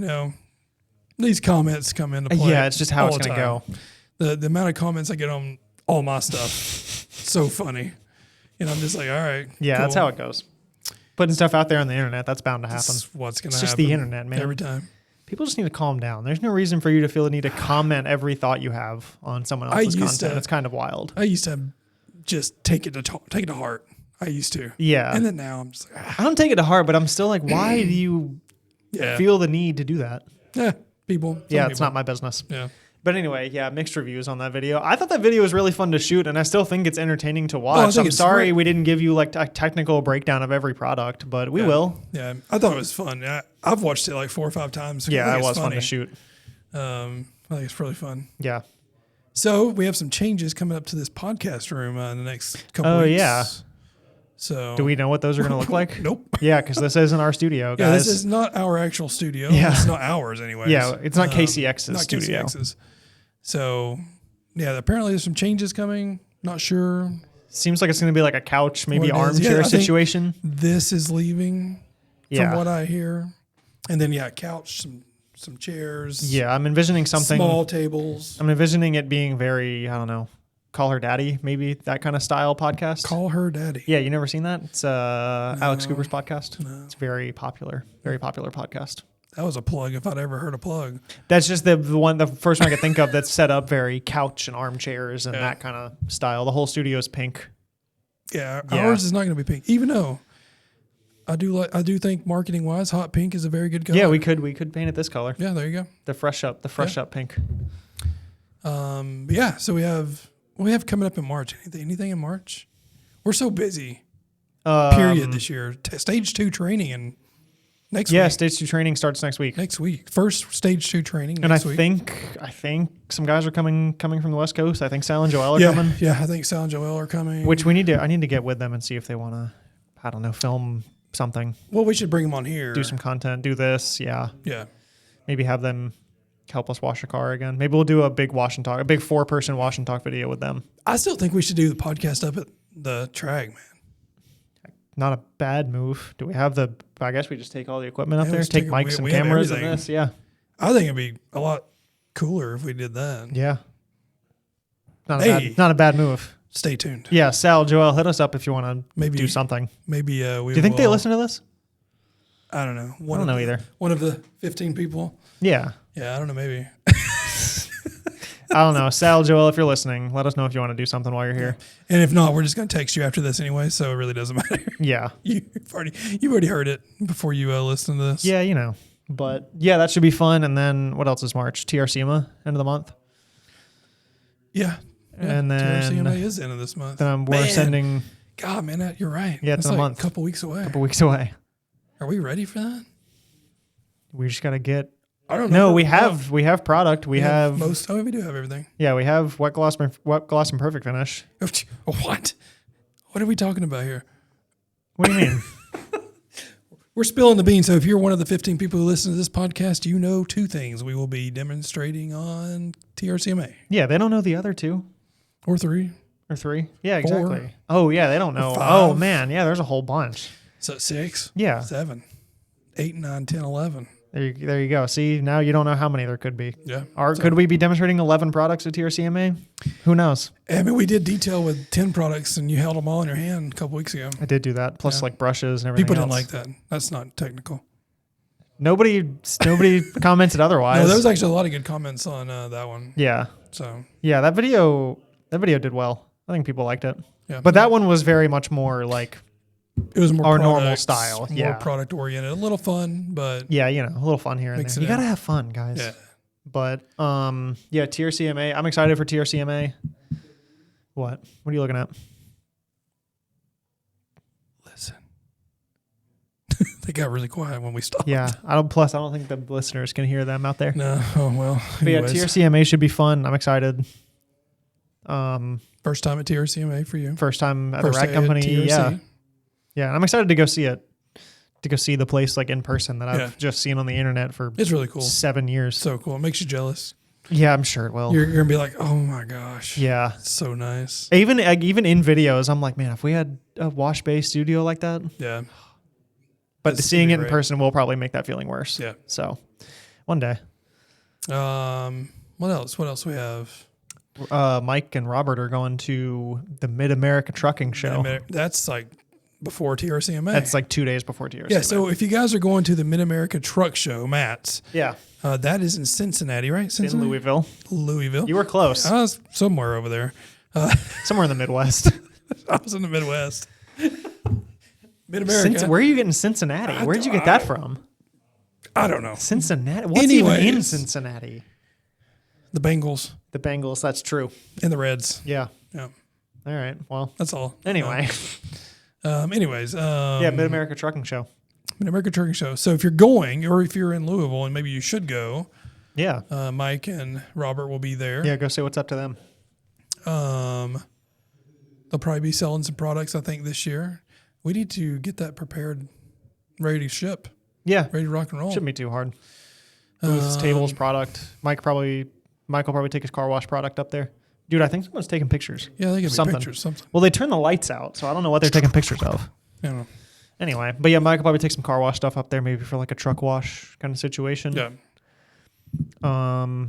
these comments come into play. Yeah, it's just how it's going to go. The amount of comments I get on all my stuff, so funny. And I'm just like, all right. Yeah, cool. That's how it goes. Putting stuff out there on the internet, that's bound to happen. That's what's going to happen. It's just the internet, man. Every time. People just need to calm down. There's no reason for you to feel the need to comment every thought you have on someone else's content. It's kind of wild. I used to just take it to heart. I used to. Yeah. And then now I'm just like, I don't take it to heart, but I'm still like, why do you feel the need to do that? Yeah, people. It's not my business. Yeah. But anyway, mixed reviews on that video. I thought that video was really fun to shoot, and I still think it's entertaining to watch. I'm sorry we didn't give you like a technical breakdown of every product, but we will. Yeah, I thought it was fun. I've watched it like 4 or 5 times. Yeah, it was fun to shoot. I think it's really fun. Yeah. So we have some changes coming up to this podcast room in the next couple weeks. Yeah. So Do we know what those are going to look like? Nope. Yeah, because this isn't our studio, guys. Yeah, this is not our actual studio. Yeah. It's not ours anyways. Yeah, it's not KCX's studio. KCX's. So, yeah, apparently there's some changes coming. Not sure. Seems like it's going to be like a couch, maybe What it is. Yeah, armchair I think situation. This is leaving Yeah. from what I hear. And then, couch, some chairs. Yeah, I'm envisioning something. Small tables. I'm envisioning it being very, I don't know, Call Her Daddy, maybe that kind of style podcast. Call Her Daddy. Yeah, you never seen that? It's Alex Cooper's podcast. No. It's very popular podcast. That was a plug if I'd ever heard a plug. That's just the first one I could think of that's set up very couch and armchairs and that kind of style. The whole studio is pink. Yeah, ours is not going to be pink, even though I do think marketing wise, hot pink is a very good color. Yeah, we could paint it this color. Yeah, there you go. The fresh up pink. So we have coming up in March. Anything in March? We're so busy. Period this year. Stage 2 training and next week. Yeah, stage 2 training starts next week. Next week. First stage 2 training next week. I think some guys are coming from the West Coast. I think Sal and Joel are coming. Yeah, I think Sal and Joel are coming. Which I need to get with them and see if they want to, I don't know, film something. Well, we should bring them on here. Do some content. Do this. Yeah. Yeah. Maybe have them help us wash a car again. Maybe we'll do a big wash and talk, a big 4-person wash and talk video with them. I still think we should do the podcast up at the track, man. Not a bad move. Do we have I guess we just take all the equipment up there, let's take take mics and we have cameras and everything. this. Yeah. I think it'd be a lot cooler if we did that. Yeah. Not a bad move. Stay tuned. Yeah. Sal, Joel, hit us up if you want to do something. Maybe do you think they listen to this? I don't know. I don't know either. One of the 15 people. Yeah. Yeah, I don't know. Maybe. I don't know. Sal, Joel, if you're listening, let us know if you want to do something while you're here. And if not, we're just going to text you after this anyway, so it really doesn't matter. Yeah. You've already heard it before you listen to this. Yeah, you know. But yeah, that should be fun. And then what else is March? TRCMA, end of the month. Yeah. And then TRCMA is the end of this month. Then we're sending. God, man, you're right. Yeah, it's in a month. A couple weeks away. Are we ready for that? We just got to get. I don't know. No, we have product. We have most. Oh, we do have everything. Yeah, we have wet gloss and perfect finish. What? What are we talking about here? What do you mean? We're spilling the beans. So if you're one of the 15 people who listen to this podcast, you know 2 things we will be demonstrating on TRCMA. Yeah, they don't know the other 2. Or 3. Or 3. Yeah, 4. exactly. Oh, yeah, they don't know. 5. Oh, man. Yeah, there's a whole bunch. So 6. Yeah. 7. 8, 9, 10, 11. There you go. See, now you don't know how many there could be. Yeah. Could we be demonstrating 11 products at TRCMA? Who knows? I mean, we did detail with 10 products, and you held them all in your hand a couple weeks ago. I did do that, plus like brushes and everything. People else. didn't like that. That's not technical. Nobody commented otherwise. No, there was actually a lot of good comments on that one. Yeah. So yeah, that video did well. I think people liked it. Yeah. But that one was very much more like it was more our normal style. More product oriented. A little fun, but yeah, a little fun here and there. You gotta have fun, guys. Yeah. But yeah, TRCMA. I'm excited for TRCMA. What are you looking at? Listen. They got really quiet when we stopped. Yeah. I don't think the listeners can hear them out there. No. Oh well. But yeah, TRCMA should be fun. I'm excited. First time at TRCMA for you. First time at the rack company. Yeah. Yeah. And I'm excited to go see it. To go see the place like in person that I've just seen on the internet for it's really cool. 7 years. So cool. It makes you jealous. Yeah, I'm sure it will. You're gonna be like, oh my gosh. Yeah. It's so nice. Even in videos, I'm like, man, if we had a wash bay studio like that. Yeah. But seeing it in person will probably make that feeling worse. Yeah. So one day. What else? What else we have? Mike and Robert are going to the Mid-America Trucking Show. That's like before TRCMA. That's like 2 days before TRCMA. Yeah, so if you guys are going to the Mid-America Truck Show, Matt's. Yeah. That is in Cincinnati, right? In Louisville. Louisville. You were close. I was somewhere over there. Somewhere in the Midwest. I was in the Midwest. Mid-America. Where are you getting Cincinnati? Where did you get that from? I don't know. Cincinnati? What's even in Cincinnati? The Bengals. The Bengals, that's true. And the Reds. Yeah. Yeah. All right. Well. That's all. Anyway. Anyways. Yeah, Mid-America Trucking Show. Mid-America Trucking Show. So if you're going, or if you're in Louisville, and maybe you should go. Yeah. Mike and Robert will be there. Yeah, go say what's up to them. They'll probably be selling some products, I think, this year. We need to get that prepared, ready to ship, Yeah. ready to rock and roll. Shouldn't be too hard. Booths, tables, product. Mike will probably take his car wash product up there. Dude, I think someone's taking pictures. Yeah, they give me Something. pictures. Something. Well, they turn the lights out, so I don't know what they're taking pictures of. I don't know. Anyway, but yeah, Mike will probably take some car wash stuff up there, maybe for like a truck wash kind of situation. Yeah. I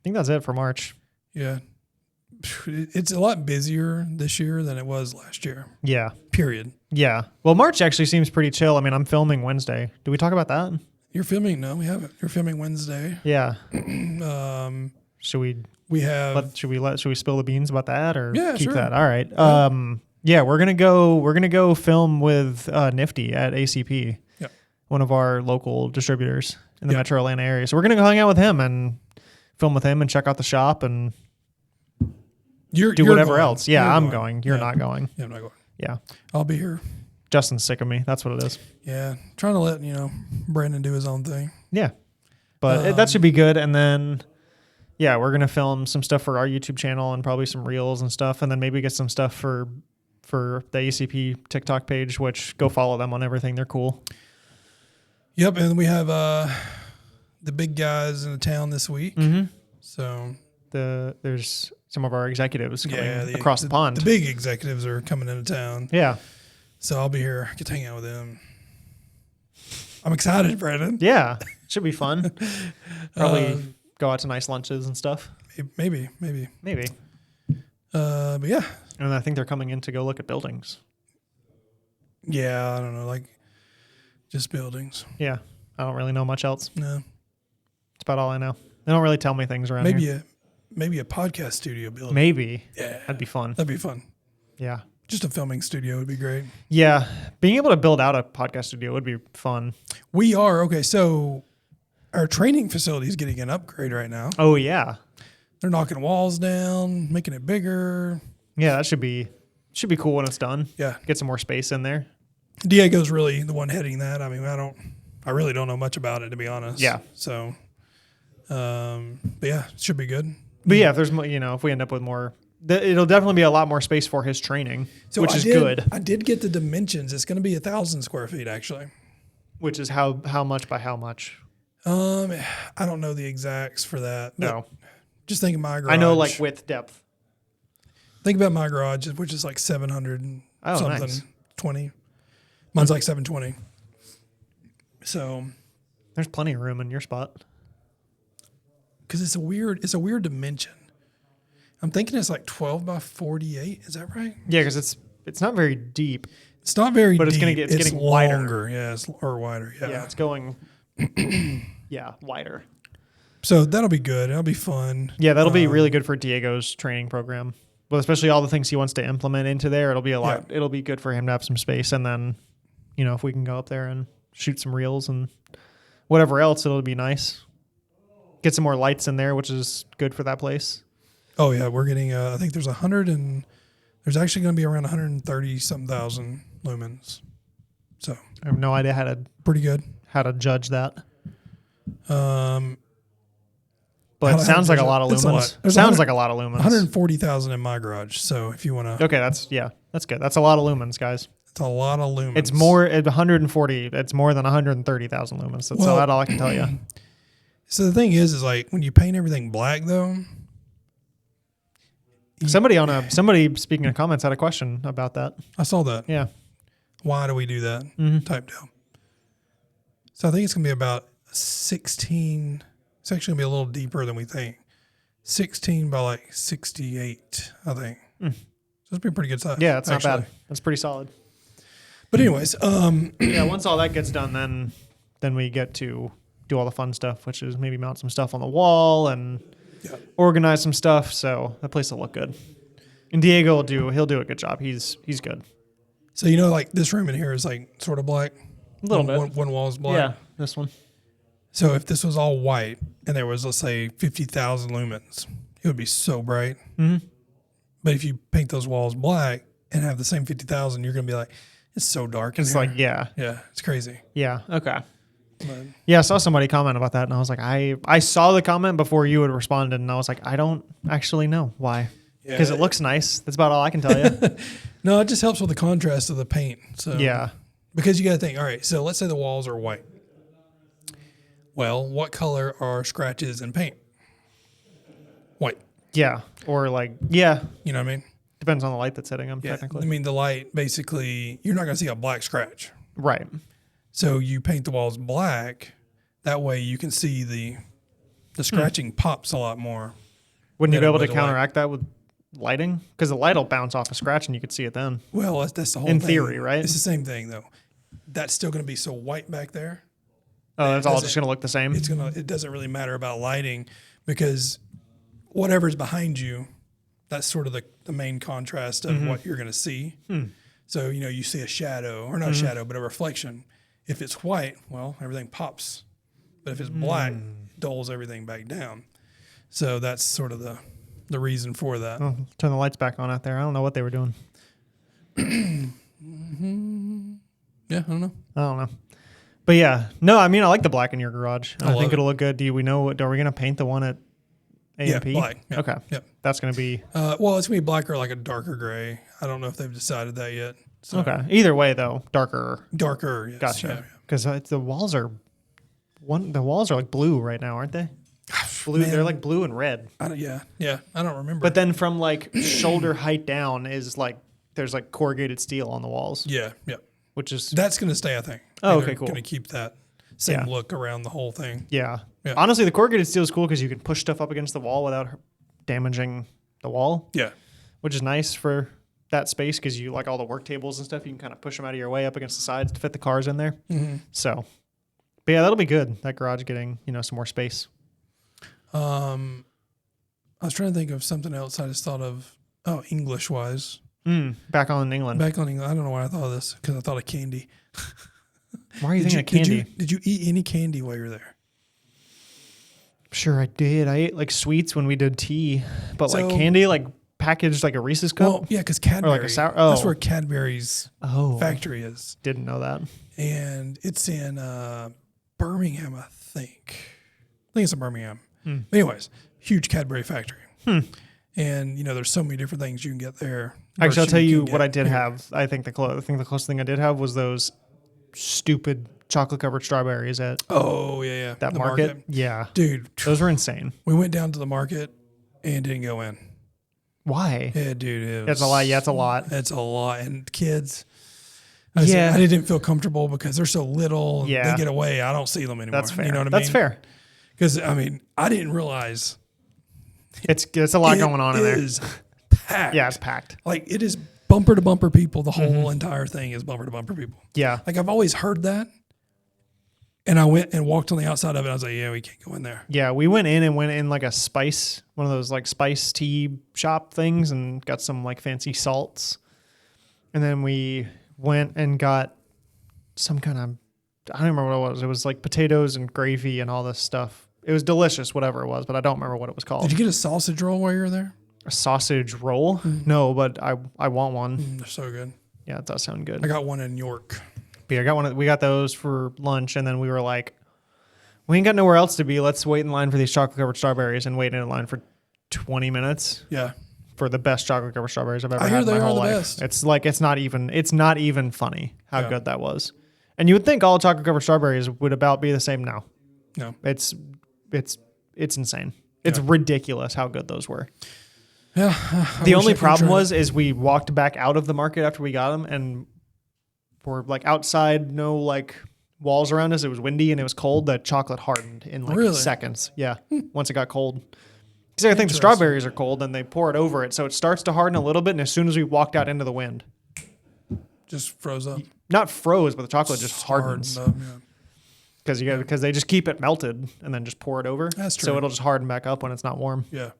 think that's it for March. Yeah. It's a lot busier this year than it was last year. Yeah. Period. Yeah. Well, March actually seems pretty chill. I mean, I'm filming Wednesday. Do we talk about that? You're filming? No, we haven't. You're filming Wednesday. Yeah. Should we spill the beans about that or Yeah, keep sure. that? All right. Yeah, we're gonna go film with Nifty at ACP. Yeah. One of our local distributors in the Yeah. Metro Atlanta area. So we're gonna go hang out with him and film with him and check out the shop and you're whatever going. else. Yeah, You're I'm going. You're not going. Yeah, I'm not going. Yeah. I'll be here. Justin's sick of me. That's what it is. Yeah. Trying to let, Brandon do his own thing. Yeah. But that should be good. And then, yeah, we're going to film some stuff for our YouTube channel and probably some reels and stuff. And then maybe get some stuff for the ACP TikTok page, which go follow them on everything. They're cool. Yep. And we have the big guys in the town this week. Mm-hmm. So there's some of our executives coming the across the pond. The big executives are coming into town. Yeah. So I'll be here. I get to hang out with them. I'm excited, Brandon. Yeah. Should be fun. Probably go out to nice lunches and stuff. Maybe. But yeah. And I think they're coming in to go look at buildings. Yeah, I don't know, like just buildings. Yeah. I don't really know much else. No. That's about all I know. They don't really tell me things around here. Maybe a podcast studio building. Maybe. Yeah. That'd be fun. That'd be fun. Yeah. Just a filming studio would be great. Yeah. Being able to build out a podcast studio would be fun. We are. Okay, so our training facility is getting an upgrade right now. Oh, yeah. They're knocking walls down, making it bigger. Yeah, that should be cool when it's done. Yeah. Get some more space in there. Diego's really the one heading that. I mean, I really don't know much about it, to be honest. Yeah. So, but yeah, it should be good. But yeah, if there's more, if we end up with more, it'll definitely be a lot more space for his training, which is good. I did get the dimensions. It's going to be 1,000 square feet, actually. Which is how much by how much? I don't know the exacts for that. No. Just think of my garage. I know, like width, depth. Think about my garage, which is like 700 and something, nice. 20. Mine's like 720. So there's plenty of room in your spot. Because it's a weird dimension. I'm thinking it's like 12 by 48. Is that right? Yeah, because it's not very deep. It's not very but deep. It's getting wider. Longer, yeah, or wider. Yeah. Yeah, it's going wider. So that'll be good. That'll be fun. Yeah, that'll be really good for Diego's training program. Well, especially all the things he wants to implement into there. It'll be a lot. Yeah. It'll be good for him to have some space. And then, if we can go up there and shoot some reels and whatever else, it'll be nice. Get some more lights in there, which is good for that place. Oh, yeah. We're getting, I think there's there's actually going to be around 130-something thousand lumens. So I have no idea pretty good. How to judge that. But it sounds like a lot of lumens. It sounds like a lot of lumens. 140,000 in my garage. So if you want to. Okay, that's good. That's a lot of lumens, guys. It's a lot of lumens. It's more at 140. It's more than 130,000 lumens. That's all I can tell you. So the thing is like when you paint everything black, though. Somebody speaking in comments had a question about that. I saw that. Yeah. Why do we do that type deal? So I think it's going to be about 16. It's actually going to be a little deeper than we think. 16 by like 68, I think. So it's be a pretty good size. Yeah, it's not bad. That's pretty solid. But anyways, once all that gets done, then we get to do all the fun stuff, which is maybe mount some stuff on the wall and organize some stuff. So that place will look good. And Diego he'll do a good job. He's good. So like this room in here is like sort of black. A little bit. One wall is black. Yeah, this one. So if this was all white and there was, let's say, 50,000 lumens, it would be so bright. Mm-hmm. But if you paint those walls black and have the same 50,000, you're going to be like, it's so dark in here. Yeah, it's crazy. Yeah, okay. But, yeah, I saw somebody comment about that, and I was like, I saw the comment before you had responded, and I was like, I don't actually know why. because it looks nice. That's about all I can tell you. No, it just helps with the contrast of the paint. So Yeah. because you got to think, all right, so let's say the walls are white. Well, what color are scratches in paint? White. Yeah. Or like, yeah. You know what I mean? Depends on the light that's hitting them, Yeah. technically. I mean, the light, basically, you're not going to see a black scratch. Right. So you paint the walls black. That way you can see the scratching pops a lot more. Wouldn't you than be it able to would the light. counteract that with lighting? Because the light will bounce off a scratch and you could see it then. Well, that's the whole In thing. theory, right? It's the same thing, though. That's still going to be so white back there. Oh, that's all doesn't- just going to look the same? It doesn't really matter about lighting because whatever's behind you, that's sort of the main contrast of what you're going to see. So, you see a shadow, or not a shadow, but a reflection. If it's white, well, everything pops. But if it's black, it dulls everything back down. So that's sort of the reason for that. Oh, turn the lights back on out there. I don't know what they were doing. Yeah, I don't know. I don't know. But yeah, no, I mean, I like the black in your garage. I love think it. it'll look good. Are we going to paint the one at A&P? Yeah, black. Yep. Okay. Yep. That's going to be... Well, it's going to be black or like a darker gray. I don't know if they've decided that yet. So Okay. Either way, though, darker. Darker, yes. Gotcha. Because the walls are like blue right now, aren't they? Blue. Man. They're like blue and red. I don't remember. But then from like shoulder height down is like there's like corrugated steel on the walls, yeah. which is That's going to stay, I think. Oh, They're okay, cool. Going to keep that same Yeah. look around the whole thing. yeah. Yeah. Honestly, the corrugated steel is cool because you can push stuff up against the wall without damaging the wall, Yeah. which is nice for that space because you like all the work tables and stuff. You can kind of push them out of your way up against the sides to fit the cars in there. Mm-hmm. So, but yeah, that'll be good. That garage getting some more space. I was trying to think of something else I just thought of. Oh, English wise. Back on England. Back on England. I don't know why I thought of this because I thought of candy. Why are you thinking of candy? Did you eat any candy while you were there? Sure, I did. I ate like sweets when we did tea, but like So- candy, like packaged like a Reese's cup. Well, yeah, because Cadbury. like a sour- That's oh. where Cadbury's Oh, factory is. didn't know that. And it's in Birmingham, I think. I think it's in Birmingham. Anyways, huge Cadbury factory. And, there's so many different things you can get there. Actually, I'll tell you can what get I did here. have. I think the closest thing I did have was those stupid chocolate covered strawberries at Oh, yeah. that The market. Yeah, Dude, those were insane. we went down to the market and didn't go in. Why? Yeah, dude. That's a lot. Yeah, it's a lot. It's a lot. And kids, Yeah. I didn't feel comfortable because they're so little. And Yeah. they get away. I don't see them anymore. That's fair. You know what I mean? That's fair. Because, I didn't realize It's a lot going on in there. It is packed. Yeah, it's packed. Like, it is bumper to bumper people. The whole entire thing is bumper to bumper people. Yeah. Like, I've always heard that. And I went and walked on the outside of it. I was like, yeah, we can't go in there. Yeah, we went in like a spice, one of those like spice tea shop things, and got some like fancy salts. And then we went and got some kind of, I don't remember what it was. It was like potatoes and gravy and all this stuff. It was delicious, whatever it was, but I don't remember what it was called. Did you get a sausage roll while you were there? A sausage roll? No, but I want one. They're so good. Yeah, it does sound good. I got one in York. But yeah, we got those for lunch, and then we were like, we ain't got nowhere else to be. Let's wait in line for these chocolate covered strawberries, and wait in line for 20 minutes Yeah. for the best chocolate covered strawberries I've ever I had hear in my they are whole the life. best. It's like it's not even funny how Yeah. good that was. And you would think all chocolate covered strawberries would about be the same now. No. It's insane. It's Yeah. ridiculous how good those were. Yeah. The only problem is we walked back out of the market after we got them, and we're like outside, no like walls around us. It was windy and it was cold. The chocolate hardened in like Really? seconds. Yeah, once it got cold. Because I think the Interesting. strawberries are cold, and they pour it over it, so it starts to harden a little bit. And as soon as we walked out into the wind, Just froze up. not froze, but the chocolate just hardens Hardened up, because they just keep it melted and then just pour it over. That's So true. it'll just harden back up when it's not warm. yeah.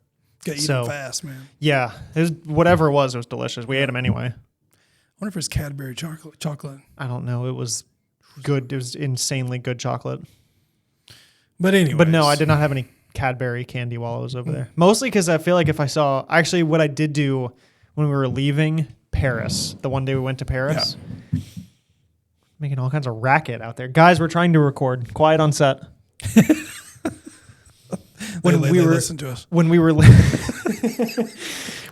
Got eaten So- fast, man. Yeah, it was, whatever it was delicious. We ate them anyway. I wonder if it's Cadbury chocolate. I don't know. It was good. It was insanely good chocolate. But anyway. But no, I did not have any Cadbury candy while I was over there. Mostly because I feel like if I saw, actually what I did do when we were leaving Paris, the one day we went to Paris, making all kinds of racket out there. Guys, we're trying to record. Quiet on set. when they we were listen to us. when we were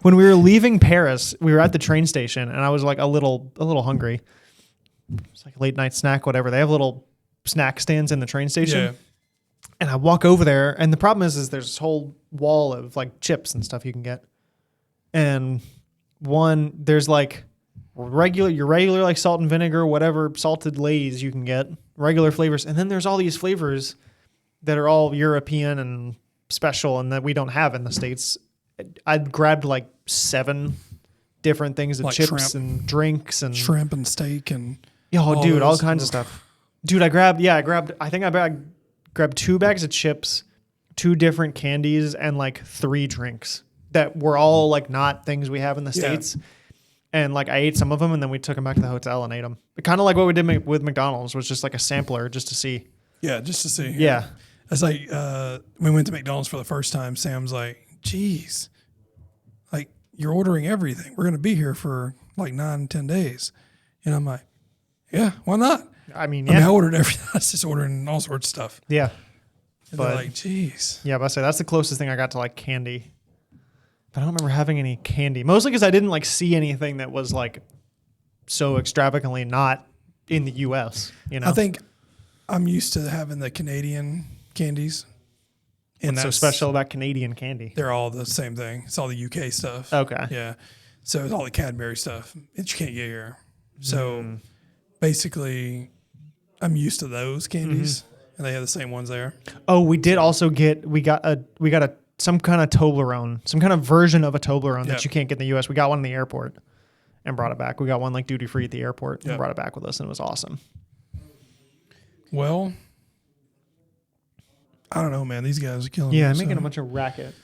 when we were leaving Paris, we were at the train station, and I was like a little hungry. It's like a late night snack, whatever. They have little snack stands in the train station. Yeah. And I walk over there, and the problem is there's this whole wall of like chips and stuff you can get. And there's like your regular like salt and vinegar, whatever salted Lay's you can get, regular flavors. And then there's all these flavors that are all European and special and that we don't have in the States. I grabbed like 7 different things of Like chips shrimp. and drinks and Shrimp and steak and all those. kinds of stuff. Dude, I grabbed 2 bags of chips, 2 different candies, and like 3 drinks that were all like not things we have in the States. And like I ate some of them, and then we took them back to the hotel and ate them. Kind of like what we did with McDonald's, was just like a sampler just to see. Yeah, just to see. Yeah. It's like we went to McDonald's for the first time. Sam's like, geez, like you're ordering everything. We're going to be here for like 9-10 days. And I'm like, yeah, why not? I mean, I ordered everything. I was just ordering all sorts of stuff. Yeah. And they're like, geez. Yeah, but I say that's the closest thing I got to like candy. But I don't remember having any candy. Mostly because I didn't like see anything that was like so extravagantly not in the U.S. You know, I think I'm used to having the Canadian candies. And what's so that's special about Canadian candy? They're all the same thing. It's all the UK stuff. Okay. Yeah. So it's all the Cadbury stuff that you can't get here. So basically, I'm used to those candies, and they have the same ones there. Oh, we did also get some kind of Toblerone, some kind of version of a Toblerone that you can't get in the U.S. We got one in the airport and brought it back. We got one like duty free at the airport and brought it back with us, and it was awesome. Well, I don't know, man. These guys are killing me. Yeah, making a bunch of racket,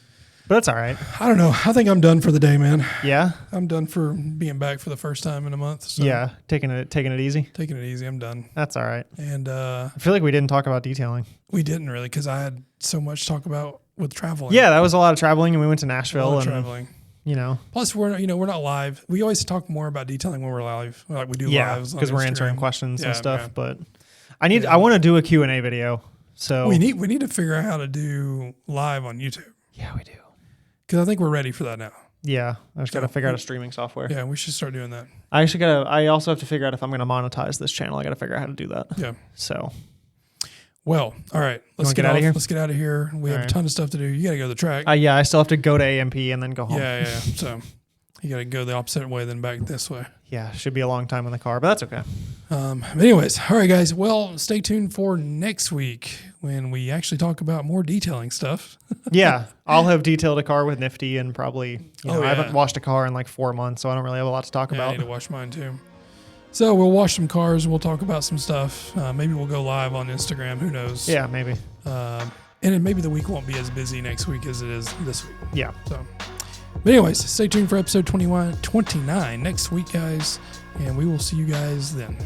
but that's all right. I don't know. I think I'm done for the day, man. Yeah, I'm done for being back for the first time in a month. So yeah, taking it easy. taking it easy. I'm done. That's all right. And I feel like we didn't talk about detailing. we didn't really because I had so much to talk about with traveling. Yeah, that was a lot of traveling, and we went to A Nashville lot of and traveling. Plus we're not live. We always talk more about detailing when we're live. Like we do lives because we're answering Instagram. questions and stuff. Yeah. But I want to do a Q&A video. So We need to figure out how to do live on YouTube yeah, we do. because I think we're ready for that now. Yeah, I just got to figure out a streaming software. Yeah, we should start doing that. I also have to figure out if I'm going to monetize this channel. I got to figure out how to do that. Yeah. So, Well, all right. Let's get out of here. Let's get out of here. We have a ton of stuff to do. You got to go to the track. I still have to go to AMP and then go home. Yeah. So you got to go the opposite way, then back this way. Yeah, should be a long time in the car, but that's okay. But anyways, all right, guys. Well, stay tuned for next week when we actually talk about more detailing stuff. Yeah, I'll have detailed a car with Nifty and probably, I yeah. haven't washed a car in like 4 months, so I don't really have a lot to talk I about. need to wash mine too. So we'll wash some cars. We'll talk about some stuff. Maybe we'll go live on Instagram. Who knows? Yeah, maybe. And then maybe the week won't be as busy next week as it is this week. Yeah. So, but anyways, stay tuned for episode 29 next week, guys. And we will see you guys then.